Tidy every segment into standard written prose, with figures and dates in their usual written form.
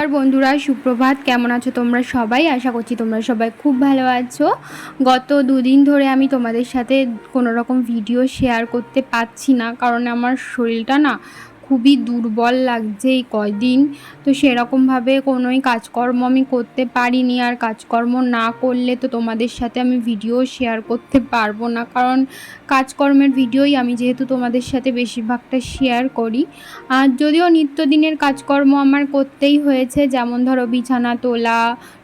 নমস্কার বন্ধুরা, সুপ্রভাত। কেমন আছো তোমরা সবাই? আশা করছি তোমরা সবাই খুব ভালো আছো। গত দুদিন ধরে আমি তোমাদের সাথে কোনো রকম ভিডিও শেয়ার করতে পারছি না, কারণ আমার শরীরটা না খুবই দুর্বল লাগছে এই কয়দিন। তো সেরকমভাবে কোনোই কাজকর্ম আমি করতে পারিনি, আর কাজকর্ম না করলে তো তোমাদের সাথে আমি ভিডিও শেয়ার করতে পারবো না, কারণ কাজকর্মের ভিডিওই আমি যেহেতু তোমাদের সাথে বেশিরভাগটা শেয়ার করি। আর যদিও নিত্যদিনের কাজকর্ম আমার করতেই হয়েছে, যেমন ধরো বিছানা তোলা,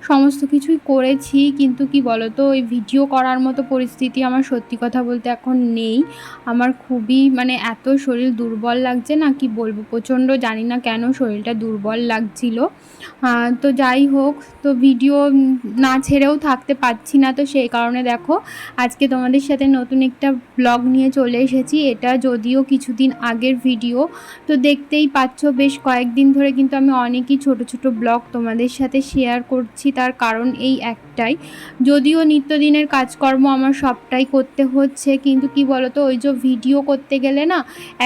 সমস্ত কিছুই করেছি, কিন্তু কি বলো তো, ওই ভিডিও করার মতো পরিস্থিতি আমার সত্যি কথা বলতে এখন নেই। আমার খুবই এত শরীর দুর্বল লাগছে না, কি বলবো, প্রচণ্ড জানি না কেন শরীরটা দুর্বল লাগছিল। তো যাই হোক, তো ভিডিও না ছেড়েও থাকতে পারছি না, তো সেই কারণে দেখো আজকে তোমাদের সাথে নতুন একটা ব্লগ নিয়ে চলে এসেছি। এটা যদিও কিছুদিন আগের ভিডিও, তো দেখতেই পাচ্ছ বেশ কয়েকদিন ধরে কিন্তু আমি অনেকই ছোট ছোট ব্লগ তোমাদের সাথে শেয়ার করছি। তার কারণ এই একটাই, যদিও নিত্যদিনের কাজকর্ম আমার সবটাই করতে হচ্ছে, কিন্তু কি বলতো, ওই যে ভিডিও করতে গেলে না,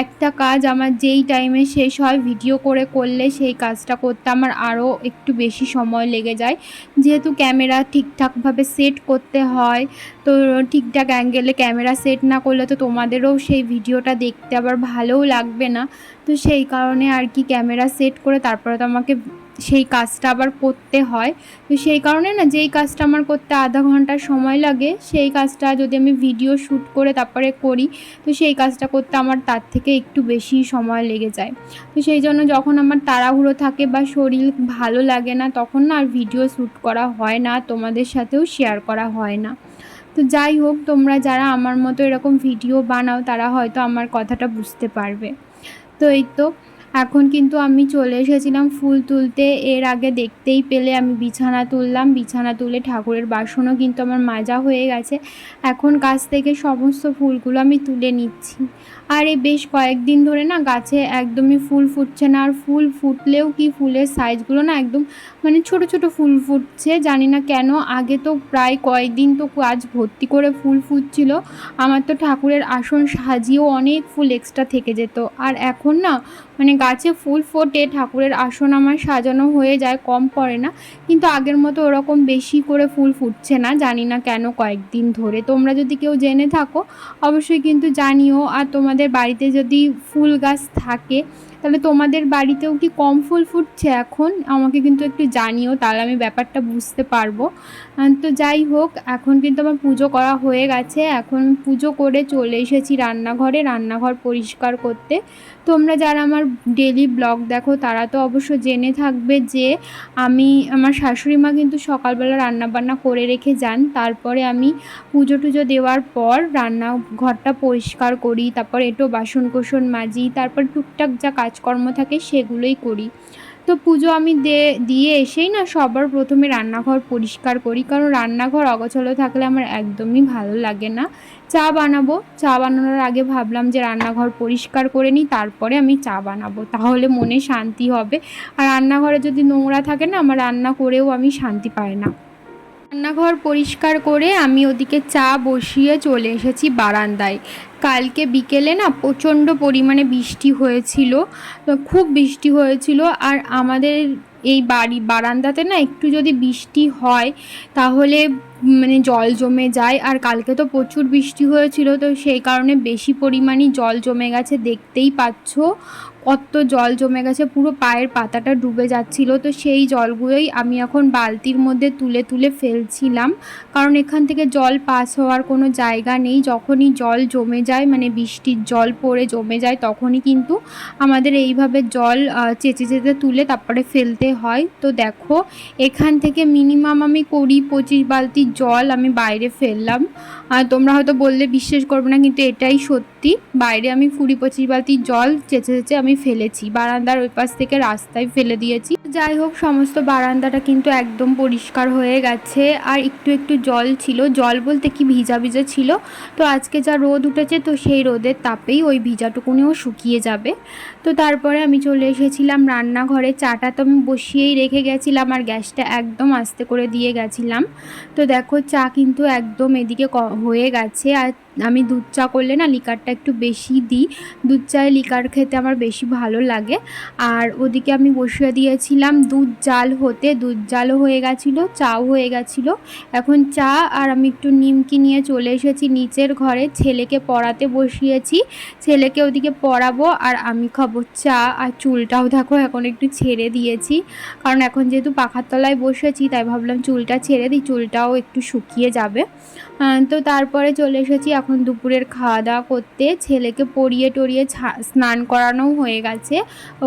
একটা কাজ আমার যেই টাইমে শেষ হয় ভিডিও করলে সেই কাজটা করতে আমার আরও একটু বেশি সময় লেগে যায়, যেহেতু ক্যামেরা ঠিকঠাকভাবে সেট করতে হয়। তো ঠিকঠাক অ্যাঙ্গেলে ক্যামেরা সেট না করলে তো তোমাদেরও সেই ভিডিওটা দেখতে আবার ভালোও লাগবে না। তো সেই কারণে আর কি ক্যামেরা সেট করে তারপরে তো আমাকে সেই কাজটা আবার করতে হয়। তো সেই কারণে না, যেই কাজটা আমার করতে আধা ঘন্টার সময় লাগে, সেই কাজটা যদি আমি ভিডিও শ্যুট করে তারপরে করি, তো সেই কাজটা করতে আমার তার থেকে একটু বেশি সময় লেগে যায়। তো সেই জন্য যখন আমার তাড়াহুড়ো থাকে বা শরীর ভালো লাগে না, তখন না আর ভিডিও শ্যুট করা হয় না, তোমাদের সাথেও শেয়ার করা হয় না। তো যাই হোক, তোমরা যারা আমার মতো এরকম ভিডিও বানাও তারা হয়তো আমার কথাটা বুঝতে পারবে। তো এই তো এখন কিন্তু আমি চলে এসেছিলাম ফুল তুলতে। এর আগে দেখতেই পেলে আমি বিছানা তুললাম, বিছানা তুলে ঠাকুরের বাসনও কিন্তু আমার মাজা হয়ে গেছে। এখন গাছ থেকে সমস্ত ফুলগুলো আমি তুলে নিচ্ছি। আর এই বেশ কয়েকদিন ধরে না গাছে একদমই ফুল ফুটছে না, আর ফুল ফুটলেও কি ফুলের সাইজগুলো না একদম ছোট ছোট ফুল ফুটছে, জানি না কেন। আগে তো প্রায় কয়েকদিন তো গাছ ভর্তি করে ফুল ফুটছিল, আমার তো ঠাকুরের আসন সাজিয়েও অনেক ফুল এক্সট্রা থেকে যেত। আর এখন না গাছে ফুল ফোটে, ঠাকুরের আসন আমার সাজানো হয়ে যায়, কম পড়ে না, কিন্তু আগের মতো ওরকম বেশি করে ফুল ফুটছে না, জানি না কেন কয়েকদিন ধরে। তোমরা যদি কেউ জেনে থাকো অবশ্যই কিন্তু জানিও। আর তোমাদের বাড়িতে যদি ফুল গাছ থাকে, তাহলে তোমাদের বাড়িতেও কি কম ফুল ফুটছে এখন, আমাকে কিন্তু একটু জানিও, তাহলে আমি ব্যাপারটা বুঝতে পারবো। তো যাই হোক, এখন কিন্তু আমার পুজো করা হয়ে গেছে। এখন পুজো করে চলে এসেছি রান্নাঘরে, রান্নাঘর পরিষ্কার করতে। তোমরা যারা আমার ডেলি ব্লগ দেখো তারা তো অবশ্য জেনে থাকবে যে আমার শাশুড়ি মা কিন্তু সকালবেলা রান্নাবান্না করে রেখে যান, তারপরে আমি পুজো টুজো দেওয়ার পর রান্নাঘরটা পরিষ্কার করি, তারপর এঁটো বাসন কোসন মাজি, তারপর টুকটাক যা কাজকর্ম থাকে সেগুলোই করি। তো পুজো আমি দিয়ে এসেই না সবার প্রথমে রান্নাঘর পরিষ্কার করি, কারণ রান্নাঘর অগোছালো থাকলে আমার একদমই ভালো লাগে না। চা বানাবো, চা বানানোর আগে ভাবলাম যে রান্নাঘর পরিষ্কার করে নিই, তারপরে আমি চা বানাবো, তাহলে মনে শান্তি হবে। আর রান্নাঘরে যদি নোংরা থাকে না, আমার রান্না করেও আমি শান্তি পাই না। রান্নাঘর পরিষ্কার করে আমি ওদিকে চা বসিয়ে চলে এসেছি বারান্দায়। কালকে বিকেলে না প্রচণ্ড পরিমাণে বৃষ্টি হয়েছিল, খুব বৃষ্টি হয়েছিল। আর আমাদের এই বারান্দাতে না একটু যদি বৃষ্টি হয় তাহলে জল জমে যায়। আর কালকে তো প্রচুর বৃষ্টি হয়েছিল, তো সেই কারণে বেশি পরিমাণে জল জমে গেছে, দেখতেই পাচ্ছ কত জল জমে গেছে, পুরো পায়ের পাতাটা ডুবে যাচ্ছিল। তো সেই জলগুলোই আমি এখন বালতির মধ্যে তুলে তুলে ফেলছিলাম, কারণ এখান থেকে জল পাস হওয়ার কোনো জায়গা নেই। যখনই জল জমে যায়, বৃষ্টির জল পড়ে জমে যায়, তখনই কিন্তু আমাদের এইভাবে জল চেঁচে চেঁচে তুলে তারপরে ফেলতে হয়। তো দেখো, এখান থেকে মিনিমাম আমি 20-25 বালতি জল আমি বাইরে ফেললাম। আর তোমরা হয়তো বললে বিশ্বাস করবে না, কিন্তু এটাই সত্যি। বাইরে আমি 20-25 বালতি জল চেঁচে চেঁচে আমি ফেলেছি, বারান্দার ওই পাশ থেকে রাস্তায় ফেলে দিয়েছি। যাই হোক, সমস্ত বারান্দাটা কিন্তু একদম পরিষ্কার হয়ে গেছে। আর একটু একটু জল ছিল, জল বলতে কি ভিজা ভিজা ছিল। তো আজকে যা রোদ উঠেছে, তো সেই রোদের তাপেই ওই ভিজাটুকুনিও শুকিয়ে যাবে। তো তারপরে আমি চলে এসেছিলাম রান্নাঘরে। চাটা তো আমি বসিয়েই রেখে গেছিলাম, আর গ্যাসটা একদম আস্তে করে দিয়ে গেছিলাম। তো দেখো, চা কিন্তু একদম এদিকে হয়ে গেছে। আর আমি দুধ চা করলে না লিকারটা একটু বেশি দিই, দুধ চায়ে লিকার খেতে আমার বেশি ভালো লাগে। আর ওদিকে আমি বসিয়ে দিয়েছিলাম দুধ জাল হতে, দুধ জালও হয়ে গেছিলো, চাও হয়ে গেছিলো। এখন চা আর আমি একটু নিমকি নিয়ে চলে এসেছি নিচের ঘরে, ছেলেকে পড়াতে বসিয়েছি, ছেলেকে ওদিকে পড়াবো আর আমি খাবো চা। আর চুলটাও দেখো এখন একটু ছেড়ে দিয়েছি, কারণ এখন যেহেতু পাখার তলায় বসেছি তাই ভাবলাম চুলটা ছেড়ে দিই, চুলটাও একটু শুকিয়ে যাবে। তো তারপরে চলে এসেছি এখন দুপুরের খাওয়া দাওয়া করতে। ছেলেকে পরিয়ে টরিয়ে স্নান করানোও হয়ে গেছে,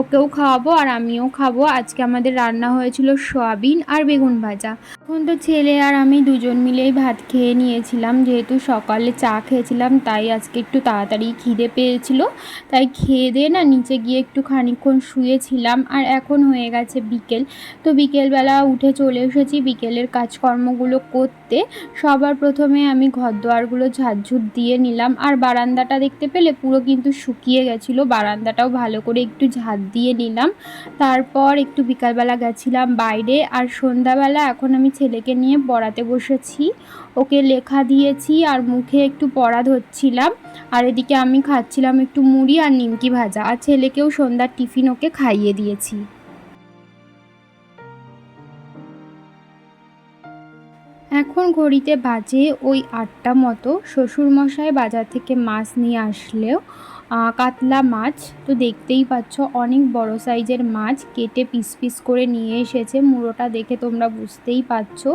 ওকেও খাওয়াবো আর আমিও খাবো। আজকে আমাদের রান্না হয়েছিল সয়াবিন আর বেগুন ভাজা। এখন তো ছেলে আর আমি দুজন মিলেই ভাত খেয়ে নিয়েছিলাম, যেহেতু সকালে চা খেয়েছিলাম তাই আজকে একটু তাড়াতাড়ি খিদে পেয়েছিল, তাই খেয়ে দিয়ে না নিচে গিয়ে একটু খানিকক্ষণ শুয়েছিলাম। আর এখন হয়ে গেছে বিকেল, তো বিকেলবেলা উঠে চলে এসেছি বিকেলের কাজকর্মগুলো করতে। সবার প্রথমে আমি ঘরদোয়ারগুলো ঝাড়ঝুট দিয়ে নিলাম, আর বারান্দাটা দেখতে পেলে পুরো কিন্তু শুকিয়ে গেছিলো, বারান্দাটাও ভালো করে একটু ঝাড় দিয়ে নিলাম। তারপর একটু বিকালবেলা গেছিলাম বাইরে, আর সন্ধ্যাবেলা এখন আমি ছেলেকে নিয়ে পড়াতে বসেছি, ওকে লেখা দিয়েছি আর মুখে একটু পড়া ধরছিলাম। আর এদিকে আমি খাচ্ছিলাম একটু মুড়ি আর নিমকি ভাজা, আর ছেলেকেও সন্ধ্যার টিফিন ওকে খাইয়ে দিয়েছি। এখন ঘড়িতে বাজে ওই 8টা মতো। শ্বশুরমশাই বাজার থেকে মাছ নিয়ে আসলেও কাতলা মাছ, তো দেখতেই পাচ্ছ অনেক বড় সাইজের মাছ কেটে পিস পিস করে নিয়ে এসেছে, মুড়োটা দেখে তোমরা বুঝতেই পারছো।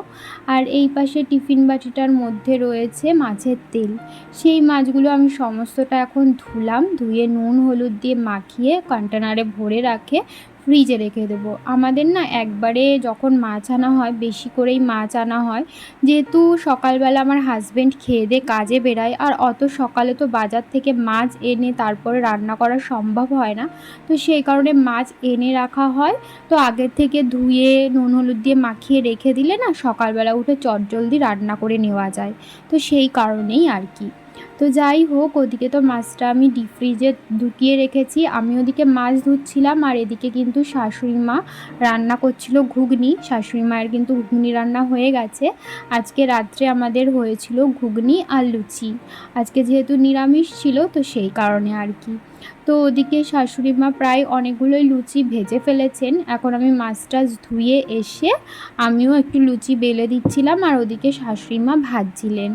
আর এই পাশে টিফিন বাটিটার মধ্যে রয়েছে মাছের তেল, সেই মাছগুলো আমি সমস্তটা এখন ধুলাম, ধুয়ে নুন হলুদ দিয়ে মাখিয়ে কন্টেনারে ভরে রাখে ফ্রিজে রেখে দেবো। আমাদের না একবারে যখন মাছ আনা হয় বেশি করেই মাছ আনা হয়, যেহেতু সকালবেলা আমার হাজব্যান্ড খেয়ে দিয়ে কাজে বেরায়, আর অত সকালে তো বাজার থেকে মাছ এনে তারপরে রান্না করা সম্ভব হয় না, তো সেই কারণে মাছ এনে রাখা হয়। তো আগের থেকে ধুয়ে নুন হলুদ দিয়ে মাখিয়ে রেখে দিলে না সকালবেলা উঠে চটজলদি রান্না করে নেওয়া যায়, তো সেই কারণেই আর কি। তো যাই হোক, ওদিকে তো মাছটা আমি ডিপ ফ্রিজে ঢুকিয়ে রেখেছি, আমি ওদিকে মাছ ধুচ্ছিলাম আর এদিকে কিন্তু শাশুড়ি মা রান্না করছিল ঘুগনি। শাশুড়ি মায়ের কিন্তু ঘুগনি রান্না হয়ে গেছে। আজকে রাত্রে আমাদের হয়েছিল ঘুগনি আর লুচি, আজকে যেহেতু নিরামিষ ছিল তো সেই কারণে আর কি। তো ওদিকে শাশুড়ি মা প্রায় অনেকগুলোই লুচি ভেজে ফেলেছেন, এখন আমি মাছটা ধুয়ে এসে আমিও একটু লুচি বেলে দিচ্ছিলাম, আর ওদিকে শাশুড়ি মা ভাজছিলেন।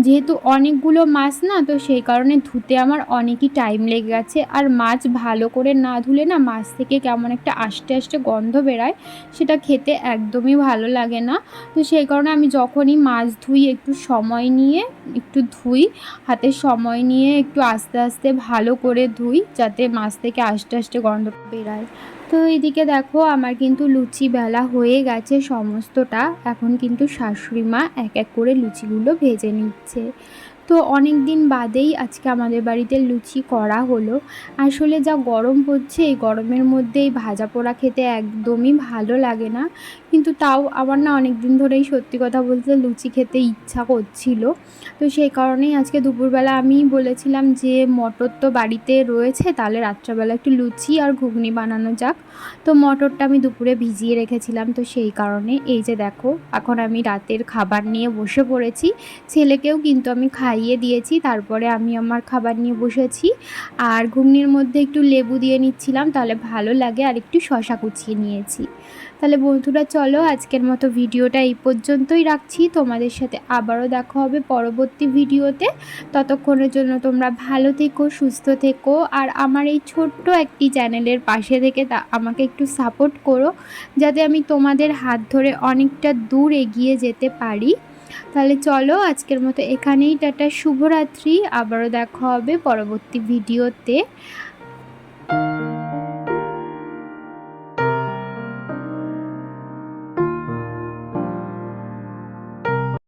যেহেতু অনেকগুলো মাছ না, তো সেই কারণে ধুতে আমার অনেকই টাইম লেগে গেছে। আর মাছ ভালো করে না ধুলে না মাছ থেকে কেমন একটা আষ্টে আষ্টে গন্ধ বেরায়, সেটা খেতে একদমই ভালো লাগে না। তো সেই কারণে আমি যখনই মাছ ধুই একটু সময় নিয়ে একটু ধুই, হাতে সময় নিয়ে একটু আস্তে আস্তে ভালো করে ধুই, যাতে মাছ থেকে আষ্টে আষ্টে গন্ধ বেরায়। তো এইদিকে দেখো আমার কিন্তু লুচি বেলা হয়ে গেছে সমস্তটা, এখন কিন্তু শাশুড়ি মা এক এক করে লুচিগুলো ভেজে নিচ্ছে। তো অনেক দিন বাদেই আজকে আমাদের বাড়িতে লুচি করা হলো। আসলে যা গরম পড়ছে এই গরমের মধ্যে এই ভাজা পোড়া খেতে একদমই ভালো লাগে না, কিন্তু তাও আমার না অনেক দিন ধরেই সত্যি কথা বলতে লুচি খেতে ইচ্ছা করছিল। তো সেই কারণেই আজকে দুপুরবেলা আমি বলেছিলাম যে মটর তো বাড়িতে রয়েছে, তাহলে রাত্রেবেলা একটু লুচি আর ঘুগনি বানানো যাক। তো মটরটা আমি দুপুরে ভিজিয়ে রেখেছিলাম, তো সেই কারণে এই যে দেখো এখন আমি রাতের খাবার নিয়ে বসে পড়েছি। ছেলেকেও কিন্তু আমি খাইয়ে দিয়েছি, তারপরে আমি আমার খাবার নিয়ে বসেছি। আর ঘুগনির মধ্যে একটু লেবু দিয়ে নিচ্ছিলাম, তাহলে ভালো লাগে, আর একটু শশা কুচিয়ে নিয়েছি। তাহলে বন্ধুরা চলো আজকের মতো ভিডিওটা এই পর্যন্তই রাখছি, তোমাদের সাথে আবারও দেখা হবে পরবর্তী ভিডিওতে। ততক্ষণের জন্য তোমরা ভালো থেকো, সুস্থ থেকো, আর আমার এই ছোট্ট একটি চ্যানেলের পাশে থেকে আমাকে একটু সাপোর্ট করো, যাতে আমি তোমাদের হাত ধরে অনেকটা দূর এগিয়ে যেতে পারি। তাহলে চলো আজকের মতো এখানেই টাটা, শুভরাত্রি, আবারও দেখা হবে পরবর্তী ভিডিওতে।